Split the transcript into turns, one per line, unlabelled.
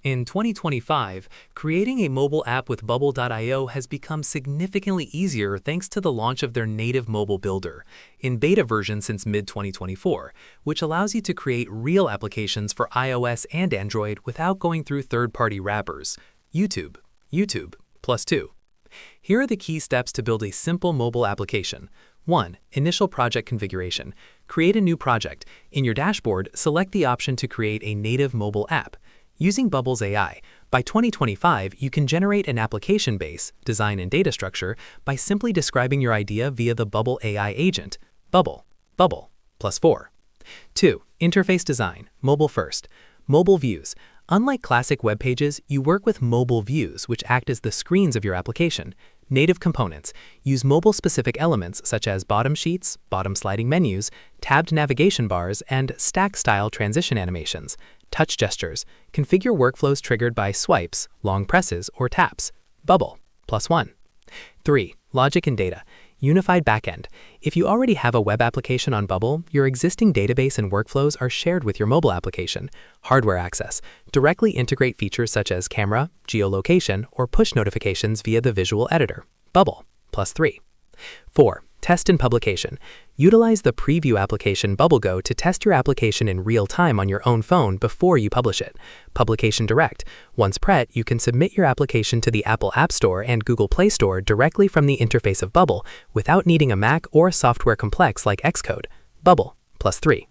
In 2025, creating a mobile app with Bubble.io has become significantly easier thanks to the launch of their native mobile builder, in beta version since mid-2024, which allows you to create real applications for iOS and Android without going through third-party wrappers. YouTube, plus 2. Here are the key steps to build a simple mobile application. 1. Initial project configuration. Create a new project. In your dashboard, select the option to create a native mobile app. Using Bubbles AI, by 2025, you can generate an application base, design and data structure by simply describing your idea via the Bubble AI agent. Bubble, plus 4. 2. Interface design, mobile first. Mobile views. Unlike classic web pages, you work with mobile views, which act as the screens of your application. Native components. Use mobile-specific elements such as bottom sheets, bottom sliding menus, tabbed navigation bars, and stack-style transition animations. Touch gestures. Configure workflows triggered by swipes, long presses, or taps. Bubble, plus 1. 3. Logic and data. Unified backend. If you already have a web application on Bubble, your existing database and workflows are shared with your mobile application. Hardware access. Directly integrate features such as camera, geolocation, or push notifications via the visual editor. Bubble, plus 3. 4. Test and publication. Utilize the preview application BubbleGo to test your application in real time on your own phone before you publish it. Publication direct. Once prepped, you can submit your application to the Apple App Store and Google Play Store directly from the interface of Bubble without needing a Mac or software complex like Xcode. Bubble, plus 3.